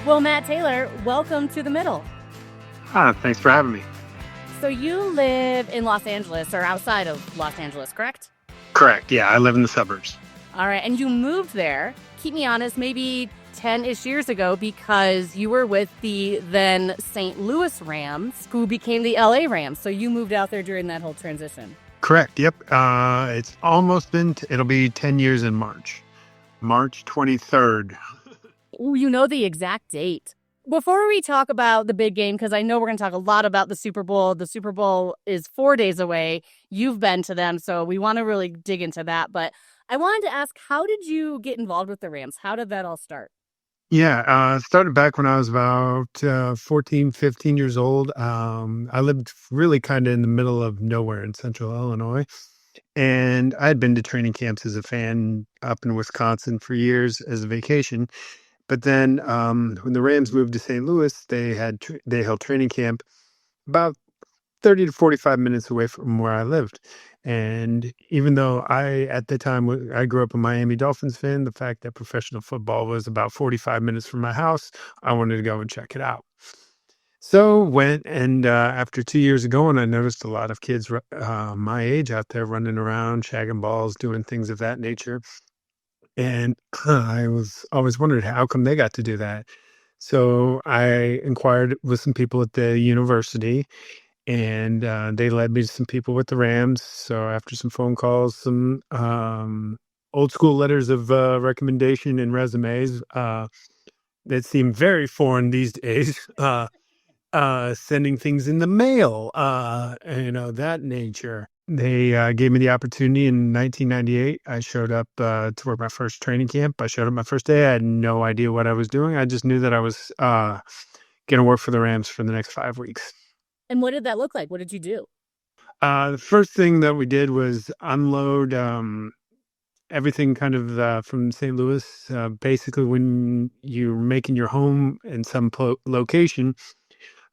Well, Matt Taylor, welcome to the middle. Thanks for having me. So you live in Los Angeles or outside of Los Angeles, correct? Correct. Yeah, I live in the suburbs. All right. And you moved there, keep me honest, maybe 10-ish years ago because you were with the then St. Louis Rams, who became the LA Rams. So you moved out there during that whole transition. Correct. Yep. It's almost been, it'll be 10 years in March. March 23rd. Ooh, you know the exact date. Before we talk about the big game, because I know we're going to talk a lot about the Super Bowl is 4 days away. You've been to them, so we want to really dig into that. But I wanted to ask, how did you get involved with the Rams? How did that all start? Yeah, it started back when I was about 14, 15 years old. I lived really kind of in the middle of nowhere in central Illinois. And I had been to training camps as a fan up in Wisconsin for years as a vacation. But then when the Rams moved to St. Louis, they held training camp about 30 to 45 minutes away from where I lived. And even though at the time, I grew up a Miami Dolphins fan, the fact that professional football was about 45 minutes from my house, I wanted to go and check it out. So went and after 2 years ago, and I noticed a lot of kids my age out there running around, shagging balls, doing things of that nature. And I was always wondered how come they got to do that. So I inquired with some people at the university, and they led me to some people with the Rams. So after some phone calls, some old school letters of recommendation and resumes that seem very foreign these days, sending things in the mail, that nature. They gave me the opportunity in 1998. I showed up to work my first training camp. I showed up my first day. I had no idea what I was doing. I just knew that I was going to work for the Rams for the next 5 weeks. And what did that look like? What did you do? The first thing that we did was unload everything kind of from St. Louis. Basically, when you're making your home in some location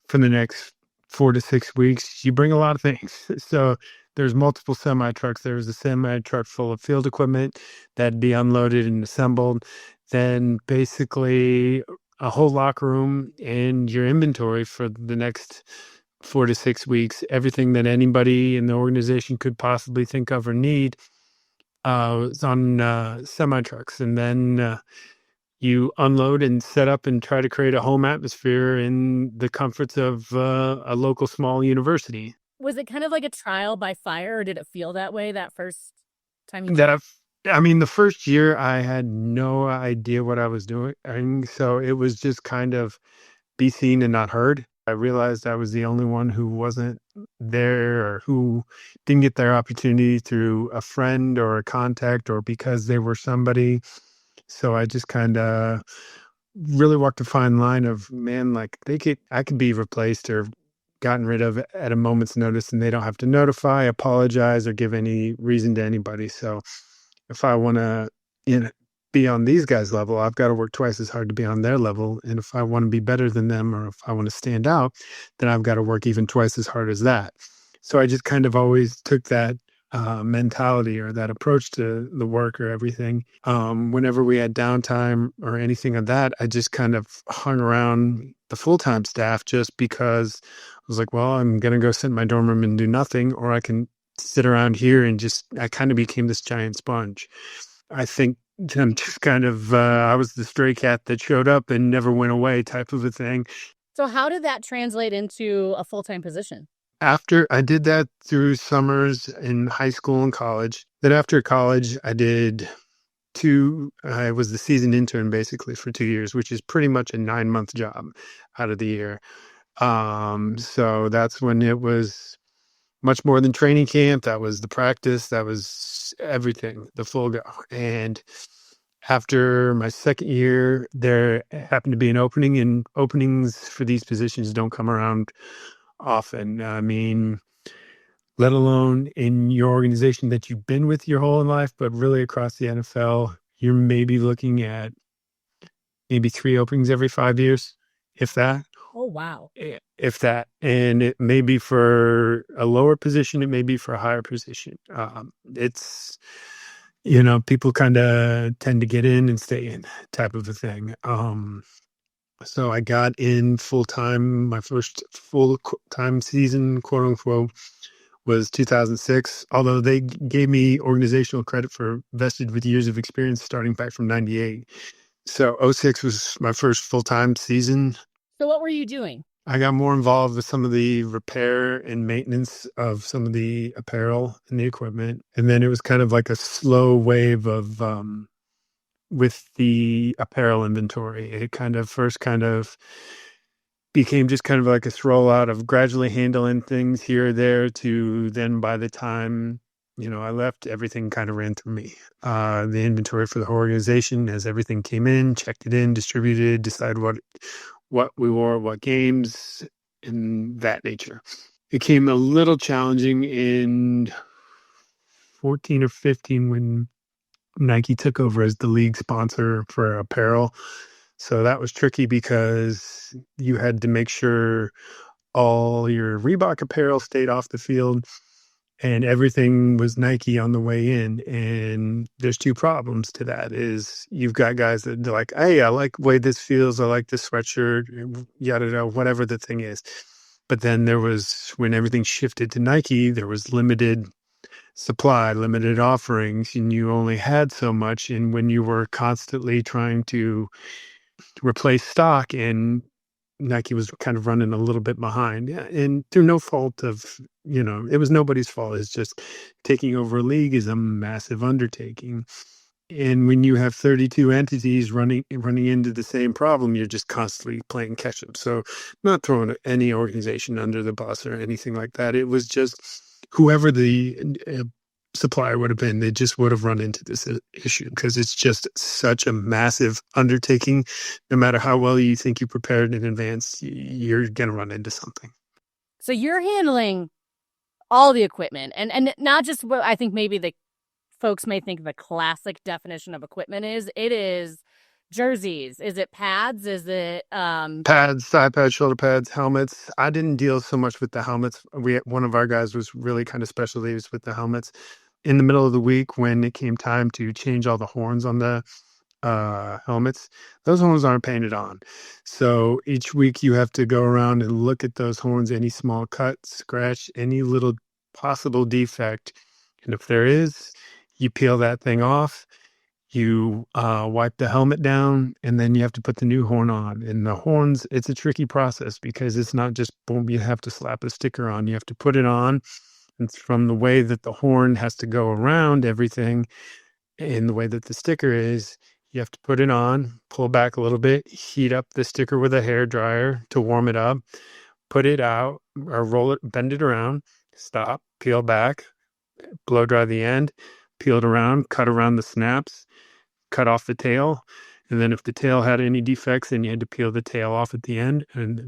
for the next 4 to 6 weeks, you bring a lot of things. So there's multiple semi trucks. There's a semi truck full of field equipment that'd be unloaded and assembled. Then basically a whole locker room and your inventory for the next 4 to 6 weeks, everything that anybody in the organization could possibly think of or need was on semi trucks. And then you unload and set up and try to create a home atmosphere in the comforts of a local small university. Was it kind of like a trial by fire, or did it feel that way that first time you That I mean, the first year I had no idea what I was doing. And so it was just kind of be seen and not heard. I realized I was the only one who wasn't there or who didn't get their opportunity through a friend or a contact or because they were somebody. So I just kind of really walked a fine line of, man, like I could be replaced or gotten rid of at a moment's notice, and they don't have to notify, apologize, or give any reason to anybody. So if I want to, be on these guys' level, I've got to work twice as hard to be on their level. And if I want to be better than them, or if I want to stand out, then I've got to work even twice as hard as that. So I just kind of always took that mentality or that approach to the work or everything. Whenever we had downtime or anything of that, I just kind of hung around the full-time staff just because I was like, well, I'm going to go sit in my dorm room and do nothing, or I can sit around here and I kind of became this giant sponge. I think I'm just kind of, I was the stray cat that showed up and never went away type of a thing. So how did that translate into a full-time position? After I did that through summers in high school and college, then after college, I was the seasoned intern basically for 2 years, which is pretty much a 9-month job out of the year. So that's when it was much more than training camp. That was the practice. That was everything, the full go. And after my second year, there happened to be an opening, and openings for these positions don't come around often. I mean, let alone in your organization that you've been with your whole life, but really across the NFL, you're maybe looking at maybe 3 openings every 5 years, if that. Oh, wow. If that. And it may be for a lower position, it may be for a higher position. It's, people kind of tend to get in and stay in type of a thing. So I got in full time. My first full time season, quote unquote, was 2006. Although they gave me organizational credit for vested with years of experience starting back from 98. So '06 was my first full time season. So what were you doing? I got more involved with some of the repair and maintenance of some of the apparel and the equipment. And then it was kind of like a slow wave of with the apparel inventory. It kind of first kind of became just kind of like a rollout of gradually handling things here or there to then by the time, I left, everything kind of ran through me. The inventory for the whole organization as everything came in, checked it in, distributed, decided what we wore, what games, and that nature. It became a little challenging in 14 or 15 when Nike took over as the league sponsor for apparel. So that was tricky because you had to make sure all your Reebok apparel stayed off the field and everything was Nike on the way in. And there's two problems to that is you've got guys that are like, hey, I like the way this feels. I like this sweatshirt, yada, yada, whatever the thing is. But then when everything shifted to Nike, there was limited supply, limited offerings, and you only had so much. And when you were constantly trying to replace stock and Nike was kind of running a little bit behind. Yeah, and through no fault of, it was nobody's fault. It's just taking over a league is a massive undertaking. And when you have 32 entities running into the same problem, you're just constantly playing catch up. So not throwing any organization under the bus or anything like that. It was just whoever the supplier would have been, they just would have run into this issue because it's just such a massive undertaking. No matter how well you think you prepared in advance, you're going to run into something. So you're handling all the equipment and not just what I think maybe the folks may think the classic definition of equipment is. It is jerseys. Is it pads? Is it pads, thigh pads, shoulder pads, helmets? I didn't deal so much with the helmets. One of our guys was really kind of specialties with the helmets. In the middle of the week, when it came time to change all the horns on the helmets, those horns aren't painted on. So each week you have to go around and look at those horns, any small cut, scratch, any little possible defect. And if there is, you peel that thing off, you wipe the helmet down, and then you have to put the new horn on. And the horns, it's a tricky process because it's not just boom, you have to slap a sticker on. You have to put it on. And from the way that the horn has to go around everything and the way that the sticker is, you have to put it on, pull back a little bit, heat up the sticker with a hair dryer to warm it up, put it out or roll it, bend it around, stop, peel back, blow dry the end, peel it around, cut around the snaps, cut off the tail. And then if the tail had any defects, then you had to peel the tail off at the end.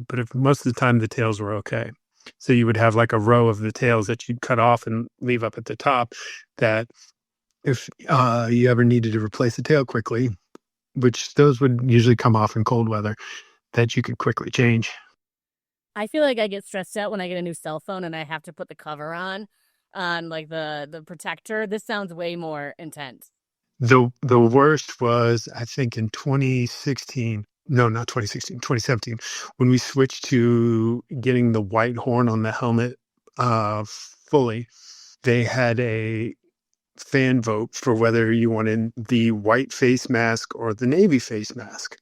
But if most of the time the tails were okay. So you would have like a row of the tails that you'd cut off and leave up at the top that if you ever needed to replace the tail quickly, which those would usually come off in cold weather, that you could quickly change. I feel like I get stressed out when I get a new cell phone and I have to put the cover on like the protector. This sounds way more intense. The worst was, I think, in 2016. No, not 2016, 2017, when we switched to getting the white horn on the helmet fully. They had a fan vote for whether you wanted the white face mask or the navy face mask.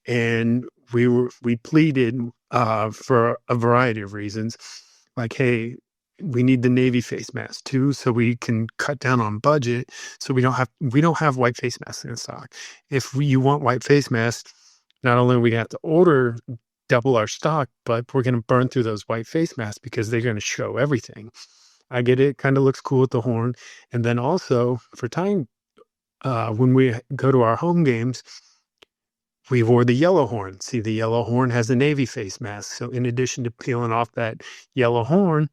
And we pleaded for a variety of reasons, like, hey, we need the navy face mask too, so we can cut down on budget. So we don't have white face masks in stock. If you want white face masks, not only are we have to order double our stock, but we're going to burn through those white face masks because they're going to show everything. I get it. Kind of looks cool with the horn. And then also for time, when we go to our home games, we wore the yellow horn. See, the yellow horn has a navy face mask. So in addition to peeling off that yellow horn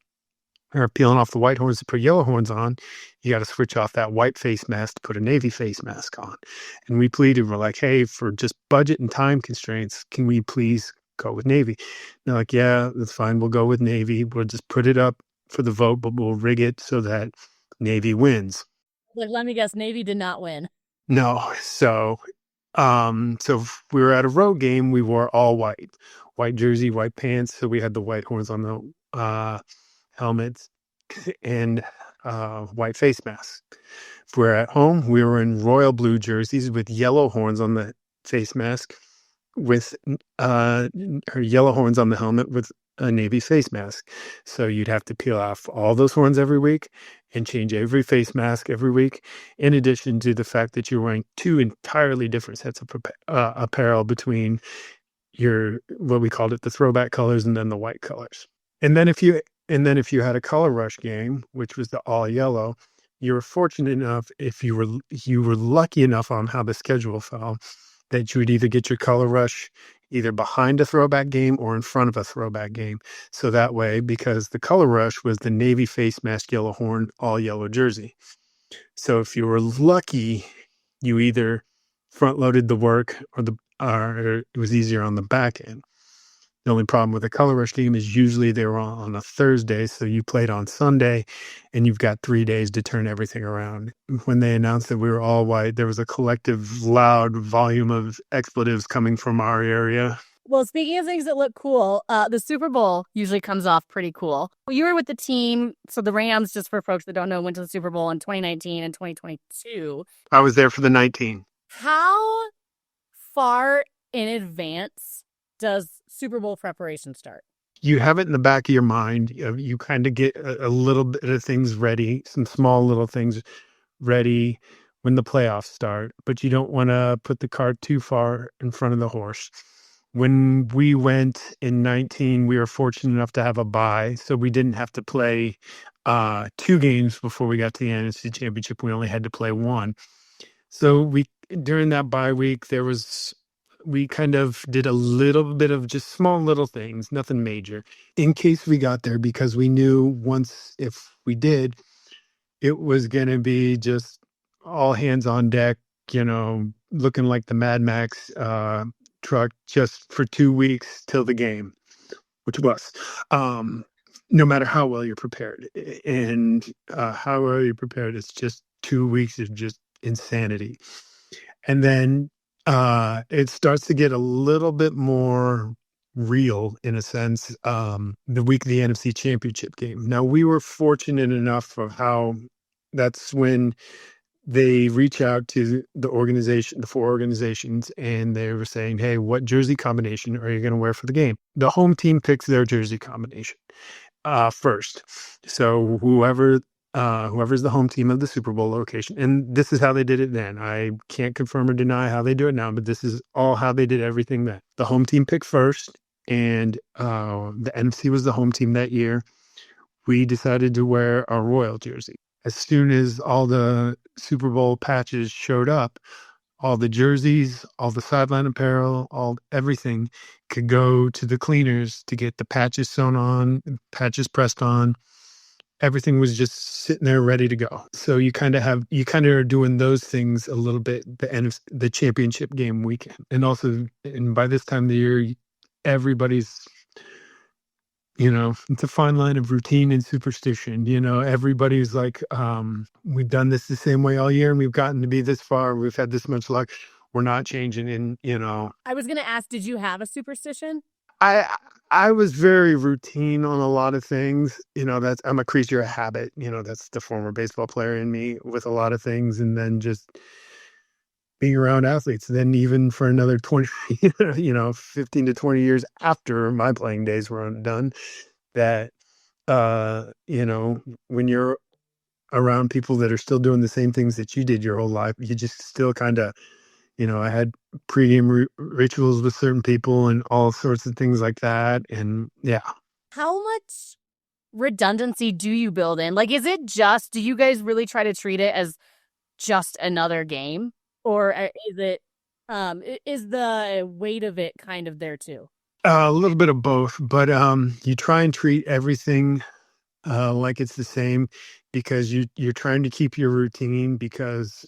or peeling off the white horns to put yellow horns on, you got to switch off that white face mask to put a navy face mask on. And we pleaded, we're like, hey, for just budget and time constraints, can we please go with navy? And they're like, yeah, that's fine. We'll go with navy. We'll just put it up for the vote, but we'll rig it so that navy wins. Like, let me guess, navy did not win. No. So So if we were at a road game, we wore all white, white jersey, white pants. So we had the white horns on the helmets and white face masks. If we're at home, we were in royal blue jerseys with yellow horns on the face mask, with or yellow horns on the helmet with a navy face mask. So you'd have to peel off all those horns every week and change every face mask every week, in addition to the fact that you're wearing two entirely different sets of apparel between your, what we called it, the throwback colors, and then the white colors. And then if you had a color rush game, which was the all yellow, you were fortunate enough, if you were lucky enough on how the schedule fell, that you would either get your color rush either behind a throwback game or in front of a throwback game. So that way, because the color rush was the navy face mask, yellow horn, all yellow jersey. So if you were lucky, you either front loaded the work or it was easier on the back end. The only problem with a color rush game is usually they were on a Thursday, so you played on Sunday, and you've got 3 days to turn everything around. When they announced that we were all white, there was a collective, loud volume of expletives coming from our area. Well, speaking of things that look cool, the Super Bowl usually comes off pretty cool. You were with the team, so the Rams, just for folks that don't know, went to the Super Bowl in 2019 and 2022. I was there for the 19. How far in advance does Super Bowl preparation start? You have it in the back of your mind. You kind of get a little bit of things ready, some small little things ready when the playoffs start, but you don't want to put the cart too far in front of the horse. When we went in 19, we were fortunate enough to have a bye, so we didn't have to play 2 games before we got to the NFC Championship. We only had to play 1. So we during that bye week, we kind of did a little bit of just small little things, nothing major, in case we got there, because we knew once if we did, it was going to be just all hands on deck, looking like the Mad Max truck just for 2 weeks till the game, which was, no matter how well you're prepared. And how well you're prepared, it's just 2 weeks of just insanity. And then it starts to get a little bit more real, in a sense, the week of the NFC Championship game. Now, we were fortunate enough of how that's when they reach out to the 4 organizations, and they were saying, hey, what jersey combination are you going to wear for the game? The home team picks their jersey combination first. So whoever's the home team of the Super Bowl location, and this is how they did it then. I can't confirm or deny how they do it now, but this is all how they did everything then. The home team picked first, and the NFC was the home team that year. We decided to wear our royal jersey. As soon as all the Super Bowl patches showed up, all the jerseys, all the sideline apparel, everything could go to the cleaners to get the patches sewn on, patches pressed on. Everything was just sitting there ready to go. So you kind of are doing those things a little bit the end of the championship game weekend. And by this time of the year, everybody's, it's a fine line of routine and superstition. Everybody's like, we've done this the same way all year, and we've gotten to be this far. We've had this much luck. We're not changing. And, I was going to ask, did you have a superstition? I was very routine on a lot of things. I'm a creature of habit. That's the former baseball player in me with a lot of things. And then just being around athletes, then even for another 20, 15 to 20 years after my playing days were done, that, when you're around people that are still doing the same things that you did your whole life, you just still kind of, I had pregame rituals with certain people and all sorts of things like that. And yeah. How much redundancy do you build in? Like, do you guys really try to treat it as just another game? Or is the weight of it kind of there too? A little bit of both, but you try and treat everything like it's the same, because you're trying to keep your routine, because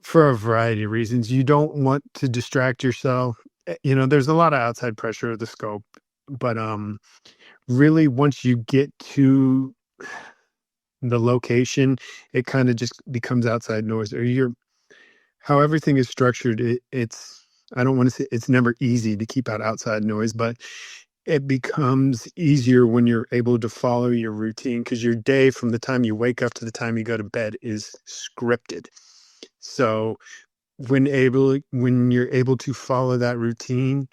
for a variety of reasons, you don't want to distract yourself. There's a lot of outside pressure of the scope, but really once you get to the location, it kind of just becomes outside noise, or how everything is structured, it's I don't want to say it's never easy to keep out outside noise, but it becomes easier when you're able to follow your routine because your day from the time you wake up to the time you go to bed is scripted. So when you're able to follow that routine,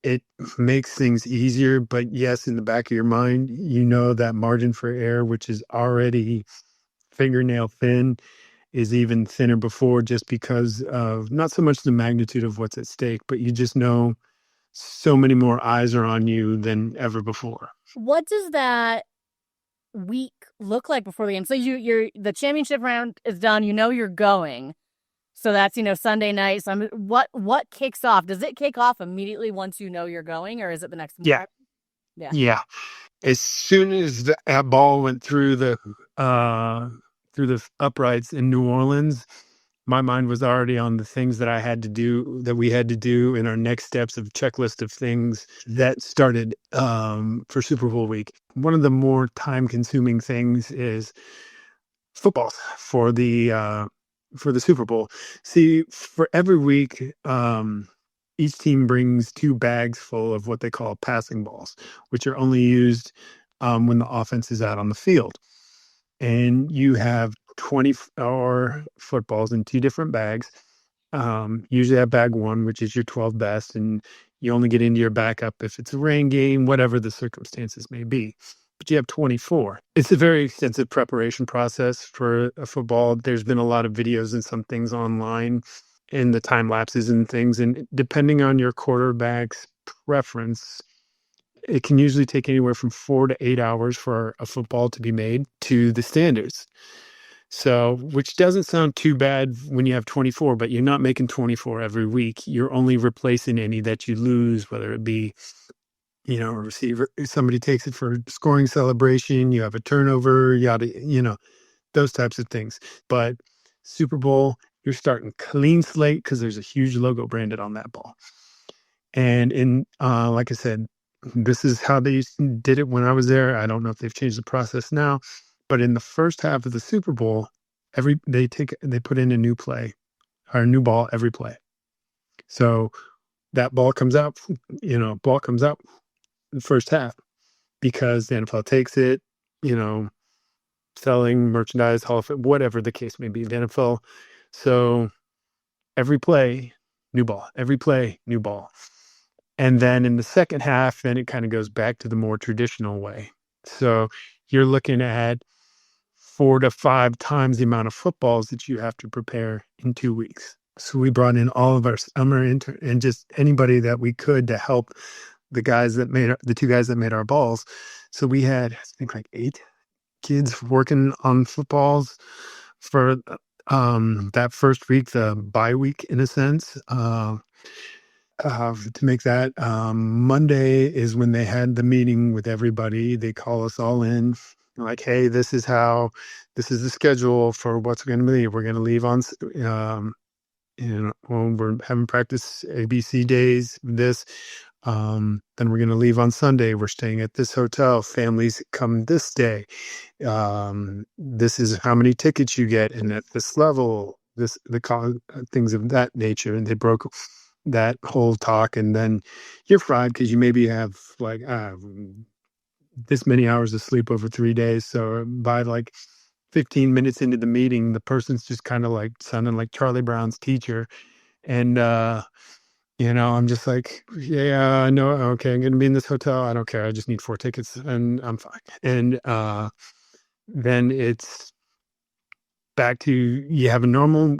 it makes things easier. But yes, in the back of your mind, you know that margin for error, which is already fingernail thin, is even thinner before just because of not so much the magnitude of what's at stake, but you just know so many more eyes are on you than ever before. What does that week look like before the game? So you're the championship round is done. You know you're going. So that's Sunday night. So what kicks off? Does it kick off immediately once you know you're going, or is it the next morning? Yeah. Yeah. Yeah. As soon as that ball went through the uprights in New Orleans, my mind was already on the things that I had to do, that we had to do in our next steps of checklist of things that started for Super Bowl week. One of the more time consuming things is football for the Super Bowl. See, for every week, each team brings two bags full of what they call passing balls, which are only used when the offense is out on the field. And you have 24 footballs in two different bags. Usually have bag one, which is your 12 best, and you only get into your backup if it's a rain game, whatever the circumstances may be. But you have 24. It's a very extensive preparation process for a football. There's been a lot of videos and some things online and the time lapses and things. And depending on your quarterback's preference, it can usually take anywhere from 4 to 8 hours for a football to be made to the standards. So, which doesn't sound too bad when you have 24, but you're not making 24 every week. You're only replacing any that you lose, whether it be, a receiver, somebody takes it for scoring celebration, you have a turnover, those types of things. But Super Bowl, you're starting clean slate because there's a huge logo branded on that ball. And like I said, this is how they did it when I was there. I don't know if they've changed the process now, but in the first half of the Super Bowl, they put in a new play or a new ball every play. So that ball comes out, in the first half because the NFL takes it, selling merchandise, Hall of Fame, whatever the case may be, the NFL. So every play, new ball, every play, new ball. And then in the second half, then it kind of goes back to the more traditional way. So you're looking at 4 to 5 times the amount of footballs that you have to prepare in 2 weeks. So we brought in all of our summer intern and just anybody that we could to help the two guys that made our balls. So we had, I think, like 8 kids working on footballs for that first week, the bye week in a sense. To make that Monday is when they had the meeting with everybody. They call us all in, like, hey, this is the schedule for what's going to be. We're going to leave on when we're having practice ABC days, then we're going to leave on Sunday. We're staying at this hotel. Families come this day. This is how many tickets you get, and at this level, things of that nature. And they broke that whole talk, and then you're fried because you maybe have like this many hours of sleep over 3 days. So by like 15 minutes into the meeting, the person's just kind of like sounding like Charlie Brown's teacher. And, I'm just like, yeah, no, okay, I'm going to be in this hotel. I don't care. I just need 4 tickets and I'm fine. And then it's back to, you have a normal,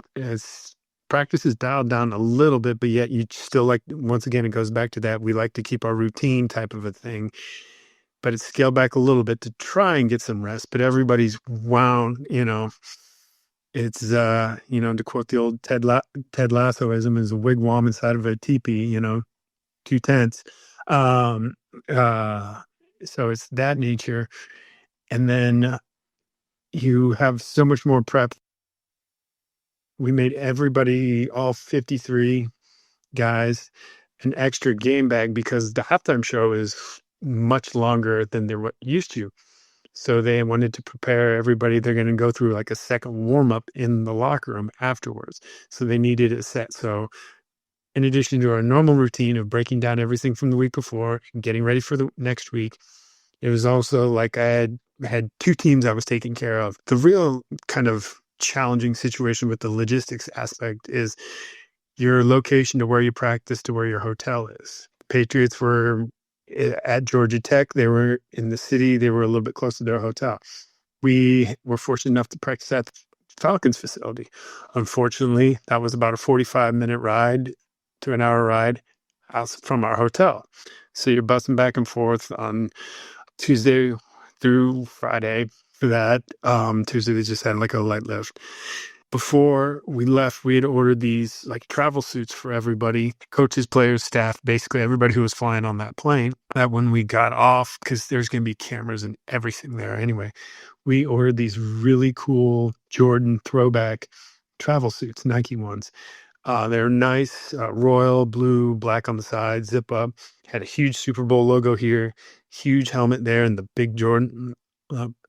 practice is dialed down a little bit, but yet you still once again, it goes back to that. We like to keep our routine type of a thing, but it's scaled back a little bit to try and get some rest. But everybody's wound, it's, to quote the old Ted Lassoism, is a wigwam inside of a teepee, 2 tents. So it's that nature. And then you have so much more prep. We made everybody, all 53 guys, an extra game bag because the halftime show is much longer than they're used to. So they wanted to prepare everybody. They're going to go through like a second warm up in the locker room afterwards. So they needed it set. So in addition to our normal routine of breaking down everything from the week before and getting ready for the next week, it was also like I had two teams I was taking care of. The real kind of challenging situation with the logistics aspect is your location to where you practice to where your hotel is. Patriots were at Georgia Tech. They were in the city. They were a little bit closer to their hotel. We were fortunate enough to practice at the Falcons facility. Unfortunately, that was about a 45-minute ride to an hour ride out from our hotel. So you're busting back and forth on Tuesday through Friday for that. Tuesday, they just had like a light lift. Before we left, we had ordered these like travel suits for everybody, coaches, players, staff, basically everybody who was flying on that plane. That when we got off, because there's going to be cameras and everything there anyway, we ordered these really cool Jordan throwback travel suits, Nike ones. They're nice, royal blue, black on the side, zip up, had a huge Super Bowl logo here, huge helmet there, and the big Jordan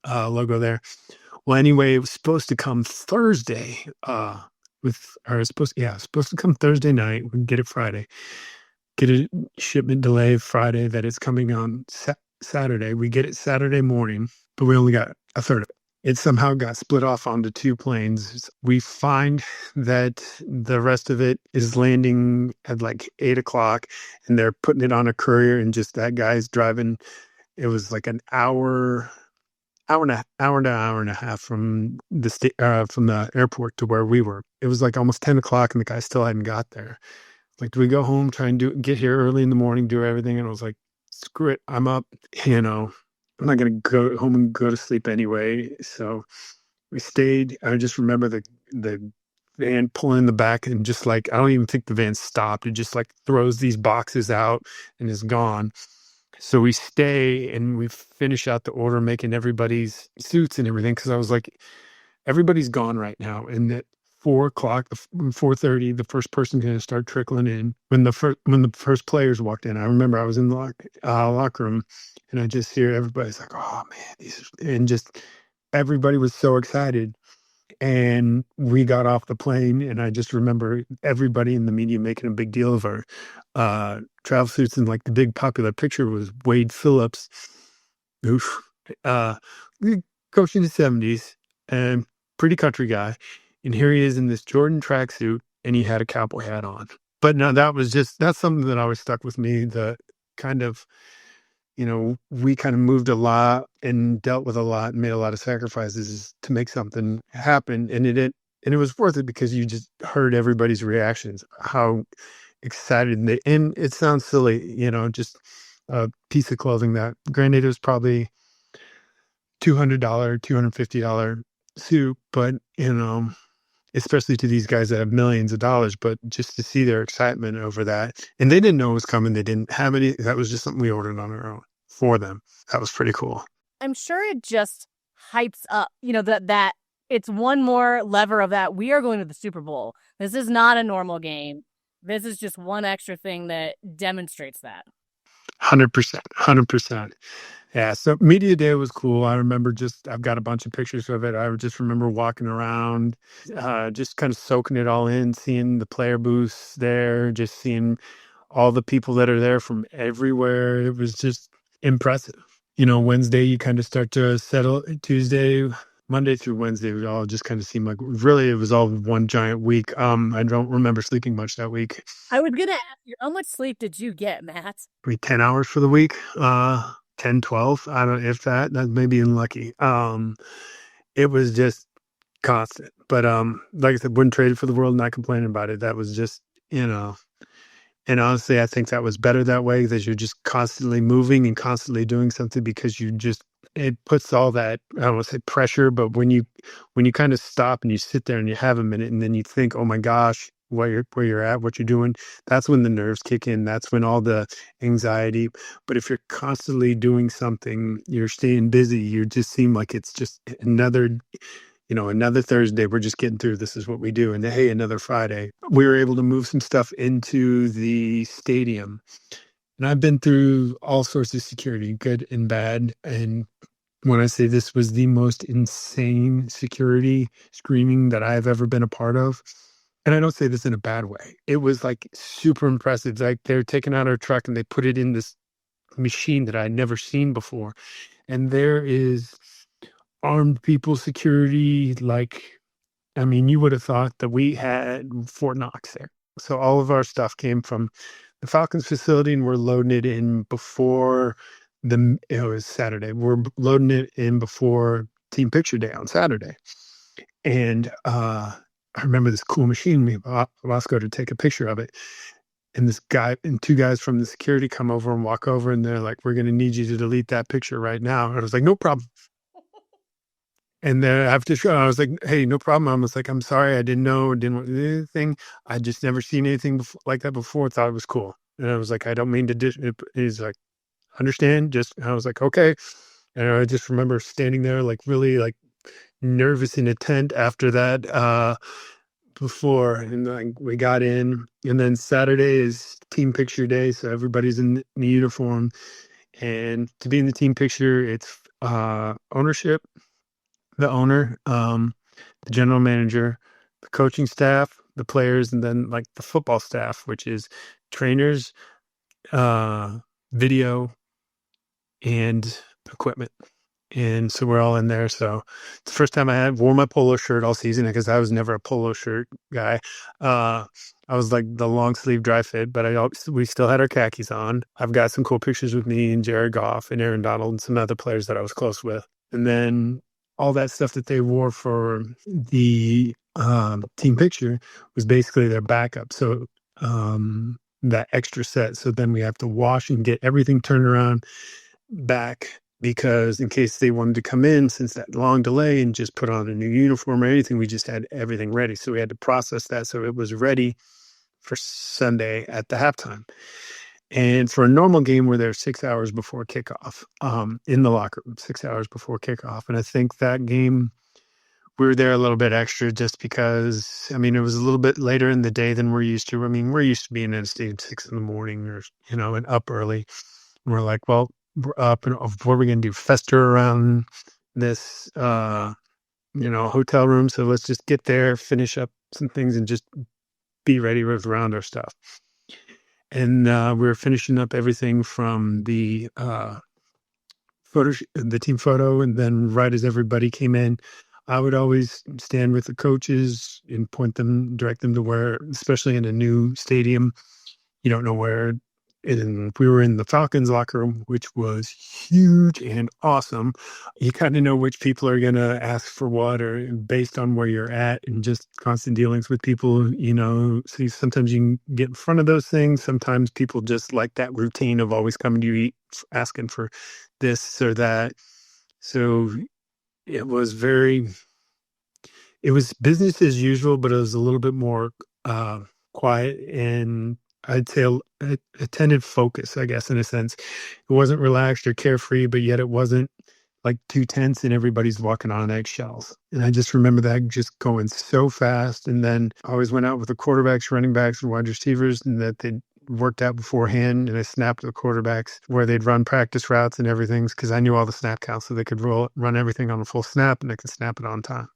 logo there. Well, anyway, it was supposed to come Thursday. Supposed to come Thursday night. We can get it Friday. Get a shipment delay Friday that it's coming on Saturday. We get it Saturday morning, but we only got a third of it. It somehow got split off onto two planes. We find that the rest of it is landing at like 8 o'clock, and they're putting it on a courier, and just that guy's driving. It was like an hour and a half from the airport to where we were. It was like almost 10 o'clock and the guy still hadn't got there. Like, do we go home, try and get here early in the morning, do everything? And I was like, screw it. I'm up, I'm not going to go home and go to sleep anyway. So we stayed. I just remember the van pulling in the back, and just like, I don't even think the van stopped. It just like throws these boxes out and is gone. So we stay and we finish out the order, making everybody's suits and everything. Cause I was like, everybody's gone right now. And at 4 o'clock, 4:30, the first person's going to start trickling in. When the first players walked in, I remember I was in the locker room, and I just hear everybody's like, oh man, and just everybody was so excited. And we got off the plane, and I just remember everybody in the media making a big deal of our travel suits. And like the big popular picture was Wade Phillips, oof, uh, coach in the 70s and pretty country guy. And here he is in this Jordan tracksuit, and he had a cowboy hat on. But no, that's something that always stuck with me. The kind of, we kind of moved a lot and dealt with a lot and made a lot of sacrifices to make something happen. And it was worth it because you just heard everybody's reactions, how excited and it sounds silly, just a piece of clothing that, granted, it was probably $200, $250 suit, but especially to these guys that have millions of dollars, but just to see their excitement over that. And they didn't know it was coming. They didn't have any. That was just something we ordered on our own for them. That was pretty cool. I'm sure it just hypes up, that it's one more lever of that. We are going to the Super Bowl. This is not a normal game. This is just one extra thing that demonstrates that. 100%. 100%. Yeah, so media day was cool. I remember I've got a bunch of pictures of it. I just remember walking around, just kind of soaking it all in, seeing the player booths there, just seeing all the people that are there from everywhere. It was just impressive. Wednesday, you kind of start to settle. Tuesday, Monday through Wednesday, it all just kind of seemed like really it was all one giant week. I don't remember sleeping much that week. I was going to ask you, how much sleep did you get, Matt? 10 hours for the week. 10, 12. I don't know if that may be unlucky. It was just constant, but, like I said, wouldn't trade it for the world, not complaining about it. That was just, and honestly, I think that was better that way, because you're just constantly moving and constantly doing something, because it puts all that, I don't want to say pressure, but when you kind of stop and you sit there and you have a minute and then you think, oh my gosh, where you're at, what you're doing, that's when the nerves kick in. That's when all the anxiety. But if you're constantly doing something, you're staying busy, you just seem like it's just another Thursday. We're just getting through. This is what we do. And hey, another Friday. We were able to move some stuff into the stadium. And I've been through all sorts of security, good and bad. And when I say this was the most insane security screening that I've ever been a part of. And I don't say this in a bad way. It was like super impressive. Like they're taking out our truck and they put it in this machine that I'd never seen before. And there is armed people security. Like, I mean, you would have thought that we had Fort Knox there. So all of our stuff came from the Falcons facility and we're loading it in before it was Saturday. We're loading it in before team picture day on Saturday. And I remember this cool machine. Me and Bosco to take a picture of it. And this guy and two guys from the security come over and walk over and they're like, "We're going to need you to delete that picture right now." And I was like, "No problem." And then after show, I was like, "Hey, no problem." I was like, "I'm sorry. I didn't know. Didn't want to do anything. I just never seen anything like that before. Thought it was cool." And I was like, "I don't mean to dish." He's like, "Understand?" Just, I was like, "Okay." And I just remember standing there like really like nervous in a tent after that, before, and like we got in, and then Saturday is team picture day, so everybody's in the uniform, and to be in the team picture, it's ownership, the owner, the general manager, the coaching staff, the players, and then like the football staff, which is trainers, video, and equipment. And so we're all in there. So it's the first time I had wore my polo shirt all season because I was never a polo shirt guy. I was like the long sleeve dry fit, but we still had our khakis on. I've got some cool pictures with me and Jared Goff and Aaron Donald and some other players that I was close with. And then all that stuff that they wore for the team picture was basically their backup. So that extra set. So then we have to wash and get everything turned around back, because in case they wanted to come in, since that long delay, and just put on a new uniform or anything, we just had everything ready. So we had to process that so it was ready for Sunday at the halftime. And for a normal game, we're there 6 hours before kickoff, in the locker room, 6 hours before kickoff. And I think that game, we were there a little bit extra just because, I mean, it was a little bit later in the day than we're used to. I mean, we're used to being in a stadium 6 in the morning or, and up early. And we're like, well, we're up, and what are we going to do? Fester around this, hotel room. So let's just get there, finish up some things, and just be ready with around our stuff. And we were finishing up everything from the the team photo, and then right as everybody came in, I would always stand with the coaches and direct them to where, especially in a new stadium, you don't know where. And we were in the Falcons locker room, which was huge and awesome. You kind of know which people are going to ask for what, or based on where you're at, and just constant dealings with people, So sometimes you can get in front of those things. Sometimes people just like that routine of always coming to you, asking for this or that. So it was business as usual, but it was a little bit more quiet, and I'd say a tended focus, I guess, in a sense. It wasn't relaxed or carefree, but yet it wasn't like too tense and everybody's walking on eggshells. And I just remember that just going so fast. And then I always went out with the quarterbacks, running backs, and wide receivers, and that they'd worked out beforehand. And I snapped the quarterbacks where they'd run practice routes and everything, because I knew all the snap counts, so they could run everything on a full snap and they could snap it on time.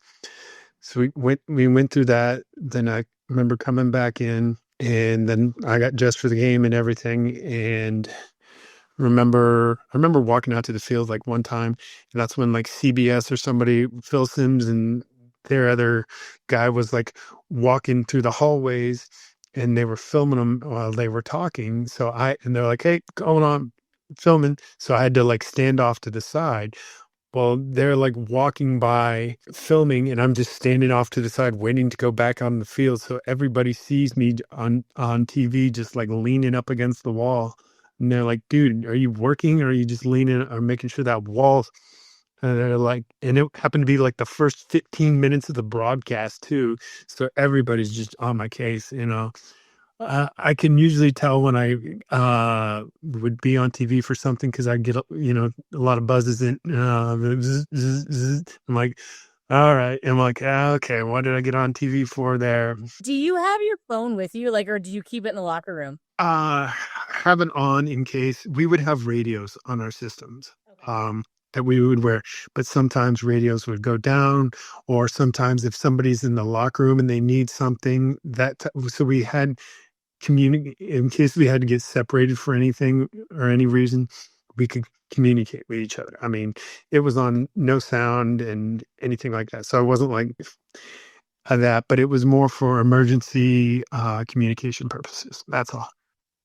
So we went through that. Then I remember coming back in, and then I got dressed for the game and everything. And I remember walking out to the field like one time, and that's when like CBS or somebody, Phil Simms and their other guy, was like walking through the hallways, and they were filming them while they were talking. And they're like, "Hey, going on filming." So I had to like stand off to the side. Well, they're like walking by filming, and I'm just standing off to the side waiting to go back on the field. So everybody sees me on TV just like leaning up against the wall. And they're like, "Dude, are you working, or are you just leaning or making sure that wall's?" And they're like, and it happened to be like the first 15 minutes of the broadcast too. So everybody's just on my case. I can usually tell when I would be on TV for something, because I get a lot of buzzes in. I'm like, all right. I'm like, okay, what did I get on TV for there? Do you have your phone with you, or do you keep it in the locker room? Have it on in case. We would have radios on our systems. Okay. that we would wear. But sometimes radios would go down, or sometimes if somebody's in the locker room and they need something, so we had communicate in case we had to get separated for anything or any reason, we could communicate with each other. I mean, it was on no sound and anything like that. So it wasn't like that, but it was more for emergency communication purposes. That's all.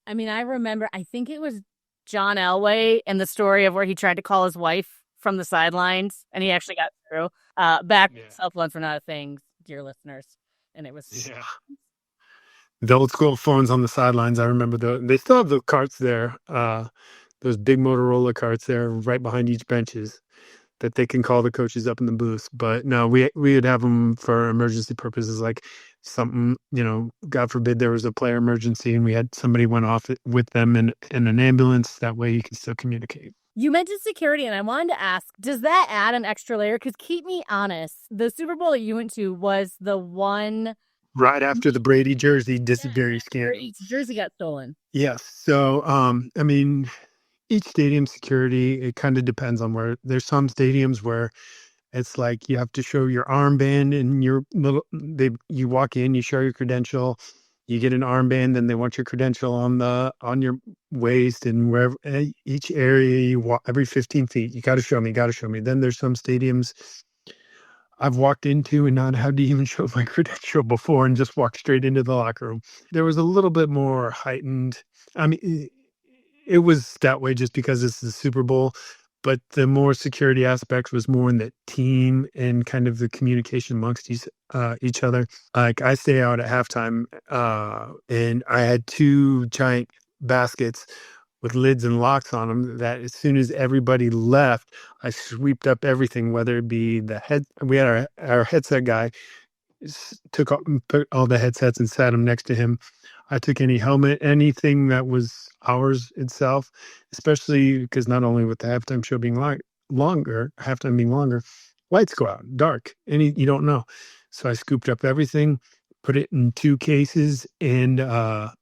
I mean, I remember, I think it was John Elway and the story of where he tried to call his wife from the sidelines and he actually got through. Back when cell phones were not a thing, dear listeners. And it was. Yeah. The old school phones on the sidelines. I remember they still have the carts there. Those big Motorola carts there right behind each benches that they can call the coaches up in the booth. But no, we would have them for emergency purposes, like something, God forbid there was a player emergency and we had somebody went off with them in an ambulance. That way you can still communicate. You mentioned security, and I wanted to ask, does that add an extra layer? Because keep me honest, the Super Bowl that you went to was the one right after the Brady jersey disappearing scandal. Each jersey got stolen. Yes. So, I mean, each stadium security, it kind of depends on where. There's some stadiums where it's like you have to show your armband and you walk in, you show your credential, you get an armband, then they want your credential on your waist, and wherever each area you walk every 15 feet, you got to show me. Then there's some stadiums I've walked into and not had to even show my credential before and just walked straight into the locker room. There was a little bit more heightened. I mean, it was that way just because it's the Super Bowl, but the more security aspect was more in the team and kind of the communication amongst each other. Like I stay out at halftime, and I had 2 giant baskets with lids and locks on them that as soon as everybody left, I sweeped up everything, whether it be we had our headset guy put all the headsets and sat them next to him. I took any helmet, anything that was ours itself, especially because not only with the halftime show being longer, lights go out, dark, you don't know. So I scooped up everything, put it in 2 cases, and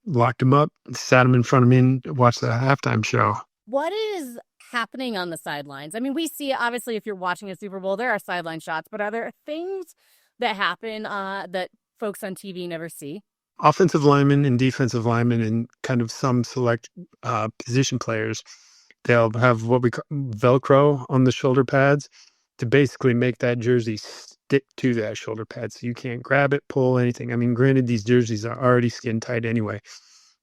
locked them up, sat them in front of me, and watched the halftime show. What is happening on the sidelines? I mean, we see, obviously, if you're watching a Super Bowl, there are sideline shots, but are there things that happen that folks on TV never see? Offensive linemen and defensive linemen and kind of some select position players, they'll have what we call Velcro on the shoulder pads to basically make that jersey stick to that shoulder pad. So you can't grab it, pull anything. I mean, granted, these jerseys are already skin tight anyway,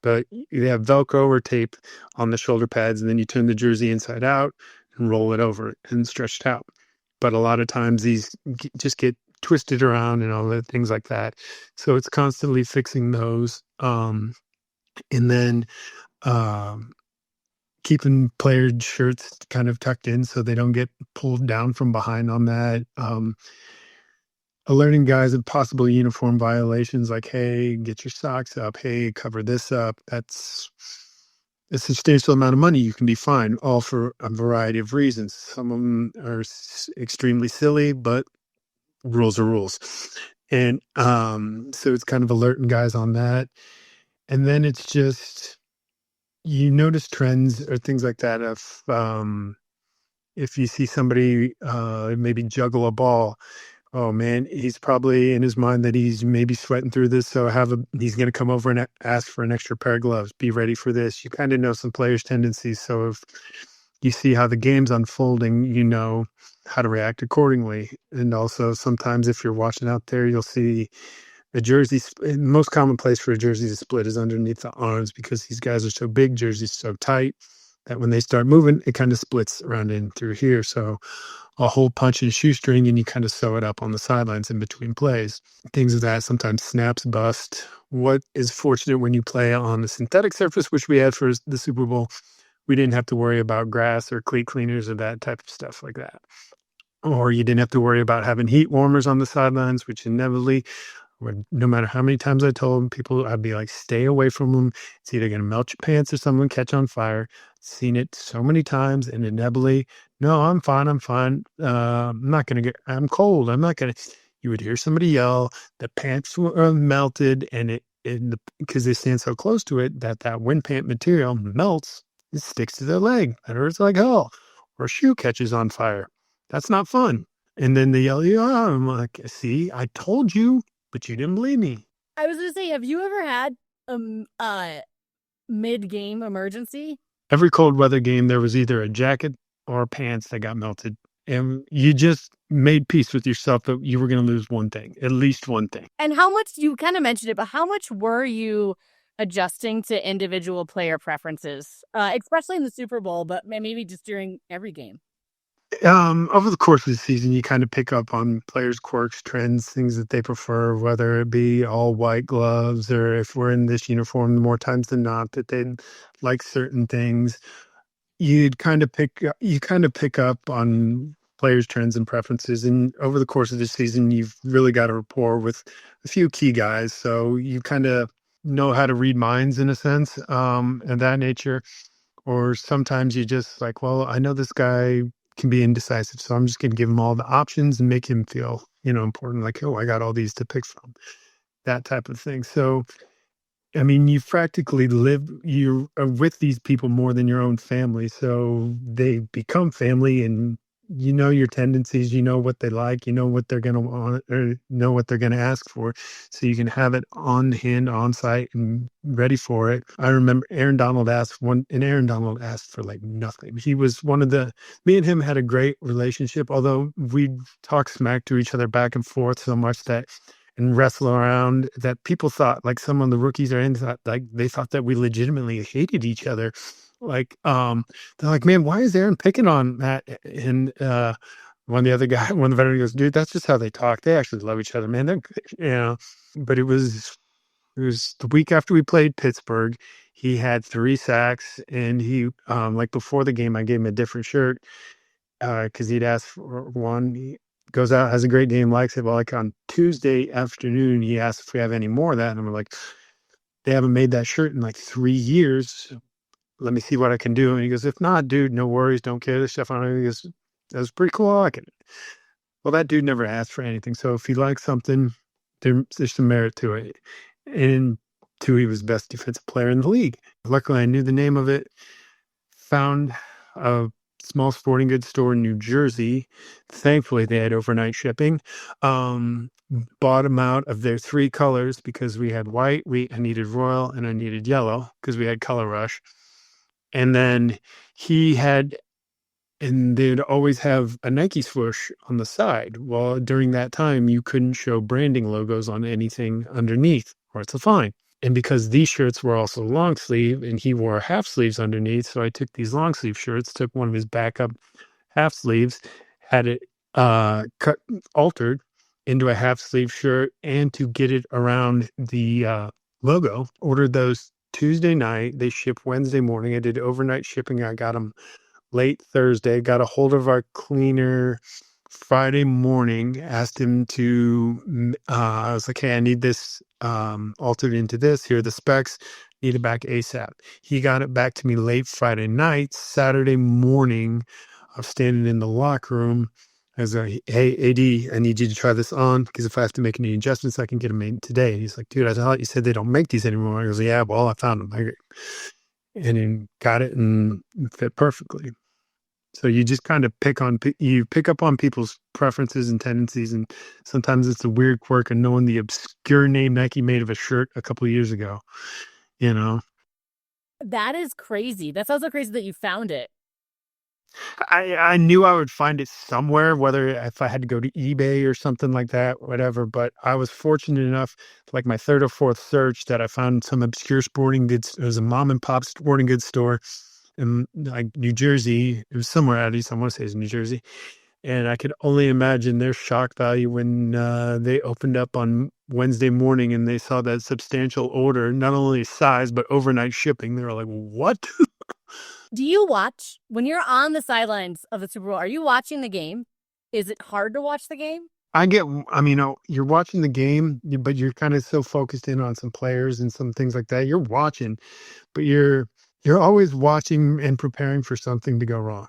but you have Velcro or tape on the shoulder pads, and then you turn the jersey inside out and roll it over and stretch it out. But a lot of times these just get twisted around and all the things like that. So it's constantly fixing those. And then keeping player shirts kind of tucked in so they don't get pulled down from behind on that. Alerting guys of possible uniform violations, like, hey, get your socks up. Hey, cover this up. That's a substantial amount of money. You can be fined, all for a variety of reasons. Some of them are extremely silly, but rules are rules. And so it's kind of alerting guys on that. And then it's just, you notice trends or things like that. If you see somebody maybe juggle a ball, oh man, he's probably in his mind that he's maybe sweating through this. So he's going to come over and ask for an extra pair of gloves. Be ready for this. You kind of know some players' tendencies. So if you see how the game's unfolding, you know how to react accordingly. And also sometimes if you're watching out there, you'll see a jersey. The most common place for a jersey to split is underneath the arms, because these guys are so big, jerseys so tight, that when they start moving, it kind of splits around in through here. So a whole punch and shoestring, and you kind of sew it up on the sidelines in between plays. Things of that. Sometimes snaps bust. What is fortunate when you play on a synthetic surface, which we had for the Super Bowl, we didn't have to worry about grass or cleat cleaners or that type of stuff like that. Or you didn't have to worry about having heat warmers on the sidelines, which inevitably, no matter how many times I told people, I'd be like, stay away from them. It's either going to melt your pants or someone catch on fire. Seen it so many times, and inevitably, no, I'm fine. I'm not going to I'm cold. I'm not going to. You would hear somebody yell, the pants were melted, and because they stand so close to it, that wind pant material melts, it sticks to their leg. It hurts like hell. or shoe catches on fire. That's not fun. And then they yell, yeah, I'm like, see, I told you, but you didn't believe me. I was gonna say, have you ever had a mid-game emergency? Every cold weather game, there was either a jacket or pants that got melted. And you just made peace with yourself that you were going to lose one thing, at least one thing. And how much, you kind of mentioned it, but how much were you adjusting to individual player preferences, especially in the Super Bowl, but maybe just during every game? Over the course of the season, you kind of pick up on players' quirks, trends, things that they prefer, whether it be all white gloves or if we're in this uniform more times than not that they like certain things. You kind of pick up on players' trends and preferences, and over the course of the season, you've really got a rapport with a few key guys, so you kind of know how to read minds in a sense, and that nature. Or sometimes you just like, well, I know this guy can be indecisive, so I'm just going to give him all the options and make him feel, important. Like, oh, I got all these to pick from, that type of thing. So I mean, you practically live you are with these people more than your own family, so they become family, and you know your tendencies, you know what they like, you know what they're gonna want, or know what they're gonna ask for, so you can have it on hand, on site, and ready for it. I remember Aaron Donald asked for like nothing. He was one of the Me and him had a great relationship, although we'd talk smack to each other back and forth so much that and wrestle around that people thought like some of the rookies are in thought like they thought that we legitimately hated each other. Like, they're like, man, why is Aaron picking on Matt? And one of the veterans goes, dude, that's just how they talk. They actually love each other, man. They're good, But it was the week after we played Pittsburgh. He had 3 sacks, and he like before the game, I gave him a different shirt because he'd asked for one. He goes out, has a great game, likes it. Well, like on Tuesday afternoon, he asked if we have any more of that. And we're like, they haven't made that shirt in like 3 years. Let me see what I can do. And he goes, if not, dude, no worries. Don't care. This stuff on it. He goes, that was pretty cool. I like it. Well, that dude never asked for anything. So if he likes something, there's some merit to it. And two, he was best defensive player in the league. Luckily, I knew the name of it. Found a small sporting goods store in New Jersey. Thankfully, they had overnight shipping. Bought them out of their 3 colors because we had white, I needed royal, and I needed yellow because we had color rush. And then they'd always have a Nike swoosh on the side. Well, during that time, you couldn't show branding logos on anything underneath, or it's a fine. And because these shirts were also long sleeve and he wore half sleeves underneath, so I took these long sleeve shirts, took one of his backup half sleeves, had it altered into a half sleeve shirt, and to get it around the logo, ordered those Tuesday night. They shipped Wednesday morning. I did overnight shipping. I got them late Thursday, got a hold of our cleaner Friday morning, asked him to, I was like, hey, I need this altered into this. Here are the specs. Need it back ASAP. He got it back to me late Friday night. Saturday morning, I'm standing in the locker room. I was like, hey, AD, I need you to try this on because if I have to make any adjustments, I can get them made today. And he's like, dude, I thought you said they don't make these anymore. I was like, yeah, well, I found them. And then got it and fit perfectly. So you just kind of pick up on people's preferences and tendencies, and sometimes it's a weird quirk of knowing the obscure name Nike made of a shirt a couple of years ago, you know? That is crazy. That sounds so crazy that you found it. I knew I would find it somewhere, whether if I had to go to eBay or something like that, whatever. But I was fortunate enough, like my third or fourth search, that I found some obscure sporting goods. It was a mom and pop sporting goods store in like New Jersey. It was somewhere out east. I want to say it's New Jersey. And I could only imagine their shock value when they opened up on Wednesday morning and they saw that substantial order, not only size, but overnight shipping. They were like, what? Do you watch, when you're on the sidelines of the Super Bowl, are you watching the game? Is it hard to watch the game? You're watching the game, but you're kind of so focused in on some players and some things like that. You're watching, but you're always watching and preparing for something to go wrong.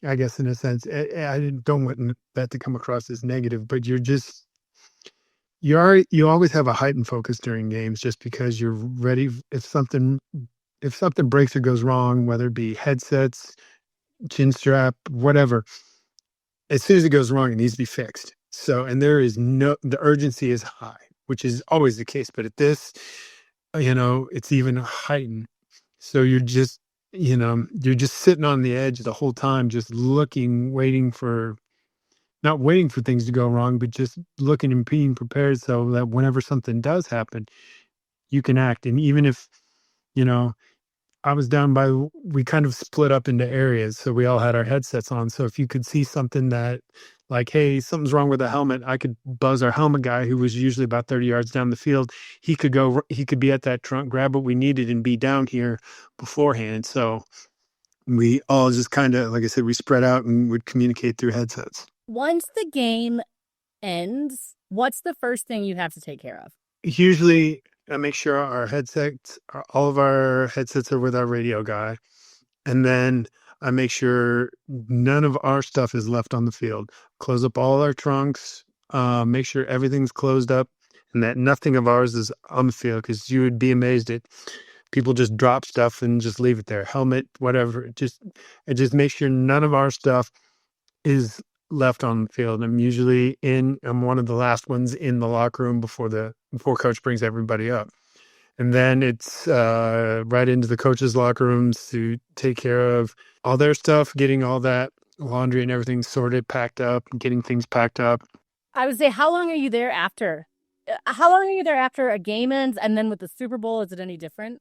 I guess in a sense, I don't want that to come across as negative, but you always have a heightened focus during games just because you're ready if something breaks or goes wrong, whether it be headsets, chin strap, whatever. As soon as it goes wrong, it needs to be fixed. So, and the urgency is high, which is always the case. But at this, it's even heightened. So you're just sitting on the edge the whole time, just looking, not waiting for things to go wrong, but just looking and being prepared so that whenever something does happen, you can act. And even if, you know, I was we kind of split up into areas. So we all had our headsets on. So if you could see something that, like, hey, something's wrong with the helmet, I could buzz our helmet guy, who was usually about 30 yards down the field. He could be at that trunk, grab what we needed, and be down here beforehand. So we all just kind of, like I said, we spread out and would communicate through headsets. Once the game ends, what's the first thing you have to take care of? Usually, I make sure all of our headsets are with our radio guy. And then I make sure none of our stuff is left on the field. Close up all our trunks, make sure everything's closed up and that nothing of ours is on the field, because you would be amazed at people just drop stuff and just leave it there. Helmet, whatever. Just make sure none of our stuff is left on the field. I'm one of the last ones in the locker room before coach brings everybody up. And then it's right into the coaches' locker rooms to take care of all their stuff, getting all that laundry and everything sorted, packed up, getting things packed up. I would say, how long are you there after? How long are you there after a game ends? And then with the Super Bowl, is it any different?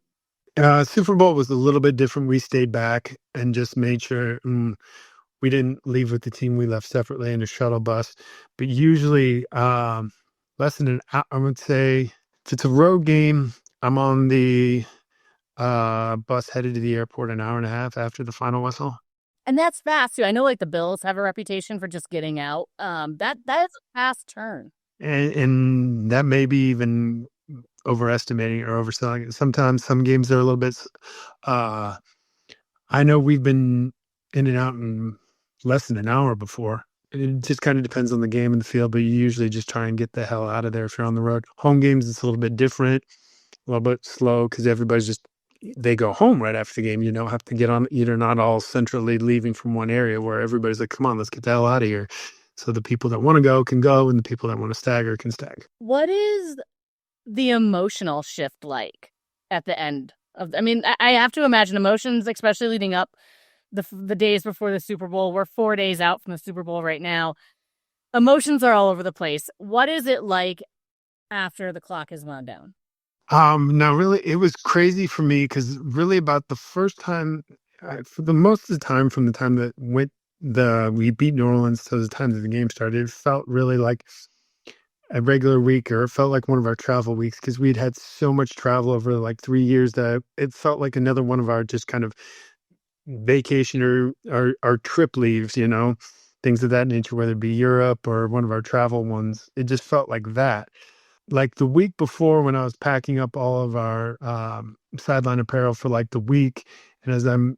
Super Bowl was a little bit different. We stayed back and just made sure we didn't leave with the team. We left separately in a shuttle bus. But usually less than an hour, I would say, if it's a road game, I'm on the bus headed to the airport an hour and a half after the final whistle. And that's fast too. I know like the Bills have a reputation for just getting out. That is a fast turn. And that may be even overestimating or overselling it. Sometimes some games are a little bit I know we've been in and out in less than an hour before. It just kind of depends on the game and the field, but you usually just try and get the hell out of there if you're on the road. Home games, it's a little bit different, a little bit slow, because they go home right after the game. You don't have to get on. You're not all centrally leaving from one area where everybody's like, come on, let's get the hell out of here. So the people that want to go can go, and the people that want to stagger can stagger. What is the emotional shift like at the end of? I mean, I have to imagine emotions, especially leading up the days before the Super Bowl. We're 4 days out from the Super Bowl right now. Emotions are all over the place. What is it like after the clock has wound down? No, really, it was crazy for me, because really about the first time, for the most of the time, from the time that we beat New Orleans to the time that the game started, it felt really like a regular week, or it felt like one of our travel weeks, because we'd had so much travel over like 3 years that it felt like another one of our just kind of vacation or our trip leaves, things of that nature, whether it be Europe or one of our travel ones. It just felt like that. Like the week before, when I was packing up all of our sideline apparel for like the week, and as I'm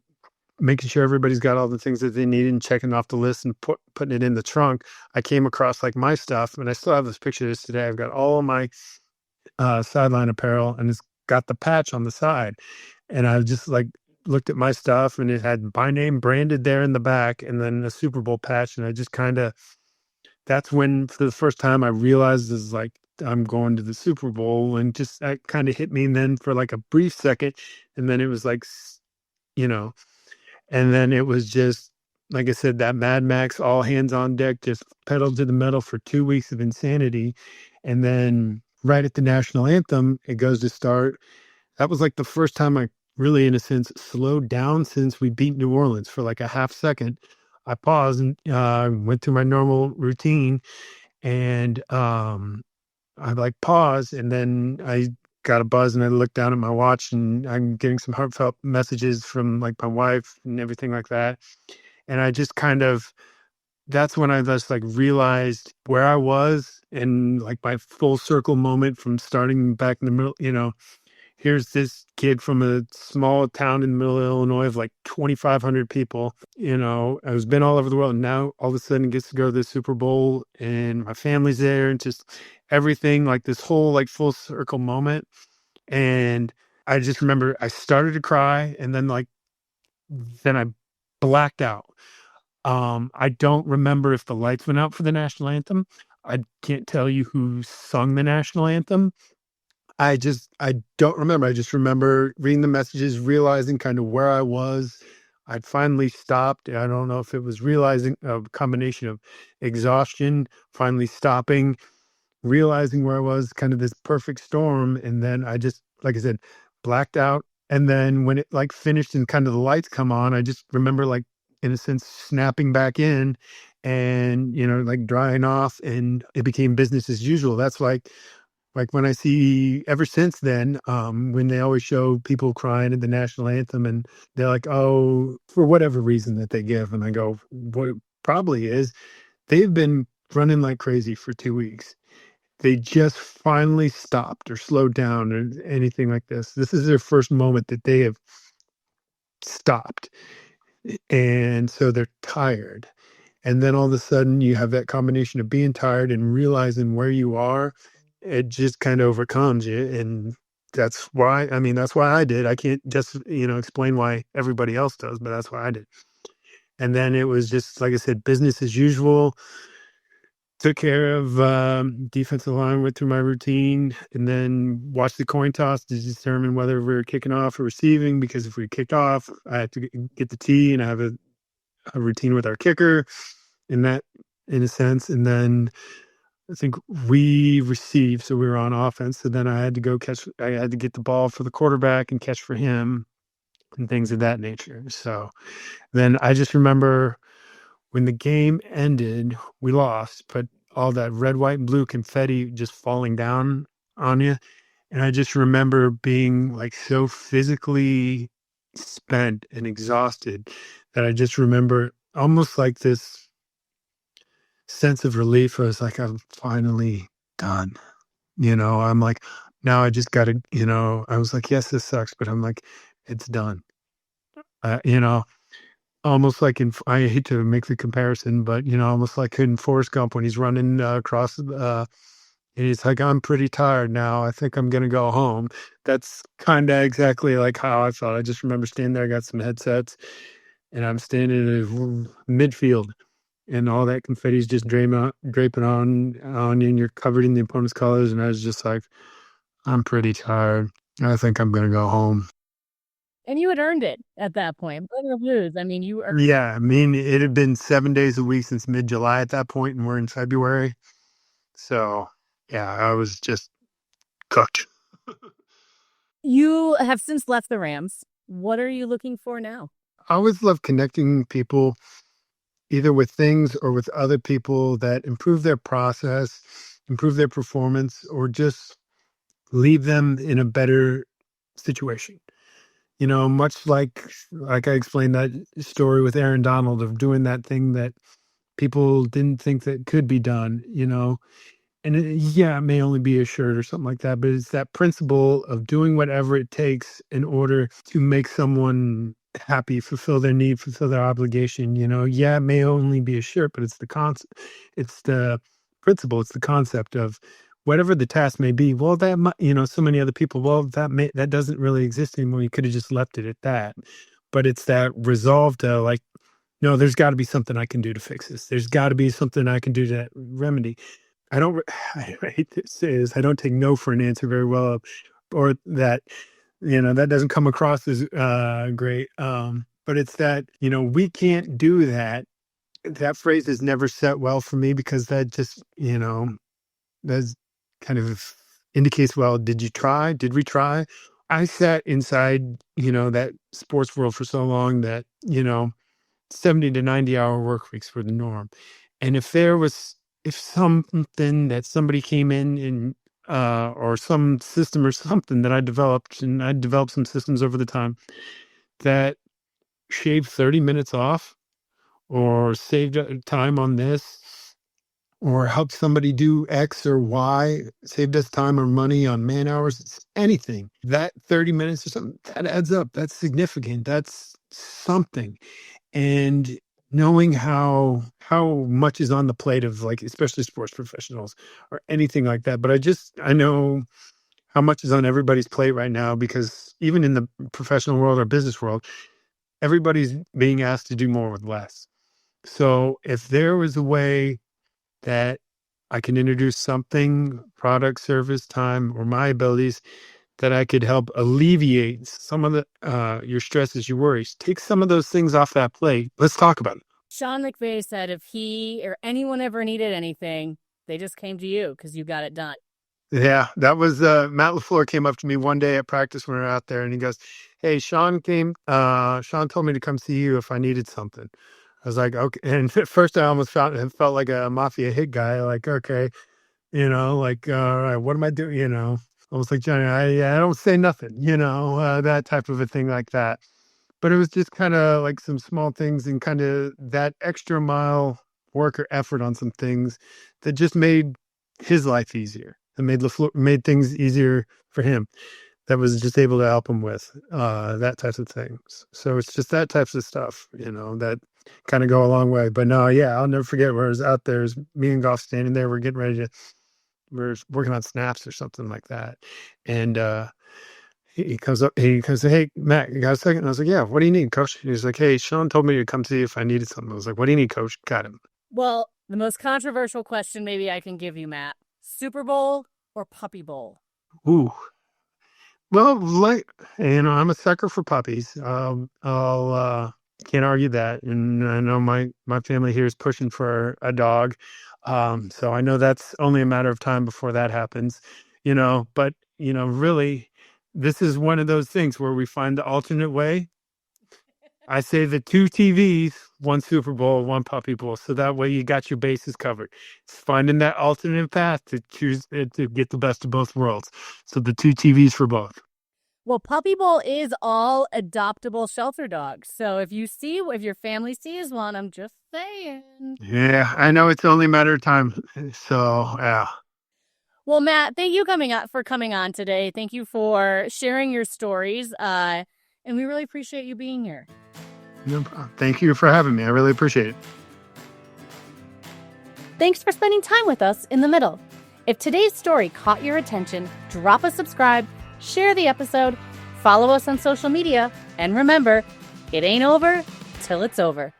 making sure everybody's got all the things that they needed and checking off the list and putting it in the trunk, I came across like my stuff, and I still have this picture of this today. I've got all of my sideline apparel, and it's got the patch on the side, and I just like looked at my stuff, and it had my name branded there in the back, and then a Super Bowl patch, and I just that's when for the first time I realized is like, I'm going to the Super Bowl, and just that kind of hit me. And then for like a brief second, and then it was like, and then it was just, like I said, that Mad Max, all hands on deck, just pedal to the metal for 2 weeks of insanity. And then right at the national anthem, it goes to start. That was like the first time I really, in a sense, slowed down since we beat New Orleans. For like a half second, I paused and went through my normal routine, and I like paused, and then I got a buzz, and I looked down at my watch, and I'm getting some heartfelt messages from like my wife and everything like that. And I just that's when I just like realized where I was, and like my full circle moment from starting back in the middle. Here's this kid from a small town in the middle of Illinois of like 2,500 people. I was been all over the world, and now all of a sudden gets to go to the Super Bowl, and my family's there, and just everything, like this whole like full circle moment. And I just remember I started to cry, and then I blacked out. I don't remember if the lights went out for the national anthem. I can't tell you who sung the national anthem. I don't remember. I just remember reading the messages, realizing kind of where I was. I'd finally stopped. I don't know if it was realizing a combination of exhaustion, finally stopping, realizing where I was, kind of this perfect storm. And then I just, like I said, blacked out. And then when it like finished and kind of the lights come on, I just remember like in a sense snapping back in and like drying off, and it became business as usual. That's like when I see ever since then, when they always show people crying at the national anthem and they're like, oh, for whatever reason that they give. And I go, what it probably is, they've been running like crazy for 2 weeks. They just finally stopped or slowed down or anything like this. This is their first moment that they have stopped. And so they're tired. And then all of a sudden you have that combination of being tired and realizing where you are. It just kind of overcomes you. And that's why I did. I can't just, explain why everybody else does, but that's why I did. And then it was just, like I said, business as usual. Took care of defensive line, went through my routine, and then watched the coin toss to determine whether we were kicking off or receiving. Because if we kicked off, I had to get the tee and have a routine with our kicker in that, in a sense. And then I think we received, so we were on offense. So then I had to I had to get the ball for the quarterback and catch for him and things of that nature. So then I just remember when the game ended, we lost, but all that red, white, and blue confetti just falling down on you. And I just remember being like so physically spent and exhausted that I just remember almost like this sense of relief. I was like, I'm finally done. I'm like, now I just got to, I was like, yes, this sucks, but I'm like, it's done. Uh, you know, Almost like I hate to make the comparison, but, almost like in Forrest Gump when he's running across, and he's like, I'm pretty tired now. I think I'm going to go home. That's kind of exactly like how I felt. I just remember standing there, I got some headsets, and I'm standing in midfield, and all that confetti is just draping on you, and you're covered in the opponent's colors. And I was just like, I'm pretty tired. I think I'm going to go home. And you had earned it at that point. Win or lose, I mean, you earned. Yeah, I mean, it had been 7 days a week since mid-July at that point, and we're in February. So, yeah, I was just cooked. You have since left the Rams. What are you looking for now? I always love connecting people either with things or with other people that improve their process, improve their performance, or just leave them in a better situation. Much like I explained that story with Aaron Donald of doing that thing that people didn't think that could be done, and yeah, it may only be a shirt or something like that, but it's that principle of doing whatever it takes in order to make someone happy, fulfill their need, fulfill their obligation. Yeah, it may only be a shirt, but it's the concept, it's the principle, it's the concept of whatever the task may be. Well, that might, so many other people, well, that doesn't really exist anymore. You could have just left it at that. But it's that resolve to like, no, there's got to be something I can do to fix this. There's got to be something I can do to remedy. I hate to say this, I don't take no for an answer very well, or that, that doesn't come across as great. But it's that, we can't do that. That phrase is never set well for me because that just, that's kind of indicates, well, did you try? Did we try? I sat inside, that sports world for so long that, 70 to 90-hour work weeks were the norm. And if something that somebody came in and, or some system or something that I developed, and I developed some systems over the time that shaved 30 minutes off or saved time on this or helped somebody do X or Y, saved us time or money on man hours, anything, that 30 minutes or something, that adds up. That's significant. That's something. And knowing how much is on the plate of like, especially sports professionals or anything like that. But I know how much is on everybody's plate right now, because even in the professional world or business world, everybody's being asked to do more with less. So if there was a way that I can introduce something, product, service, time, or my abilities that I could help alleviate some of the your stresses, your worries, take some of those things off that plate. Let's talk about it. Sean McVay said if he or anyone ever needed anything, they just came to you because you got it done. Yeah, that was Matt LaFleur came up to me one day at practice when we were out there, and he goes, "Hey, Sean told me to come see you if I needed something." I was like, "Okay." And at first, I almost felt like a mafia hit guy. Like, okay, like, all right, what am I doing? Almost like Johnny. I don't say nothing. That type of a thing like that. But it was just kind of like some small things and kind of that extra mile work or effort on some things that just made his life easier and made things easier for him. That was just able to help him with that types of things. So it's just that types of stuff, that kind of go a long way. But no, yeah, I'll never forget where I was out there. It was me and Goff standing there. We're working on snaps or something like that. And he comes up, he goes, "Hey, Matt, you got a second?" And I was like, "Yeah, what do you need, coach?" He's like, "Hey, Sean told me to come see you if I needed something." I was like, "What do you need, coach?" Got him. Well, the most controversial question maybe I can give you, Matt. Super Bowl or Puppy Bowl? Ooh. Well, I'm a sucker for puppies. Can't argue that. And I know my family here is pushing for a dog. So I know that's only a matter of time before that happens, but really, this is one of those things where we find the alternate way. I say the 2 TVs, 1 Super Bowl, 1 Puppy Bowl. So that way you got your bases covered. It's finding that alternate path to get the best of both worlds. So the 2 TVs for both. Well, Puppy Bowl is all adoptable shelter dogs. So if your family sees one, I'm just saying. Yeah, I know it's only a matter of time. So, yeah. Well, Matt, thank you for coming on today. Thank you for sharing your stories. And we really appreciate you being here. No problem. Thank you for having me. I really appreciate it. Thanks for spending time with us in the middle. If today's story caught your attention, drop a subscribe, share the episode, follow us on social media, and remember, it ain't over till it's over.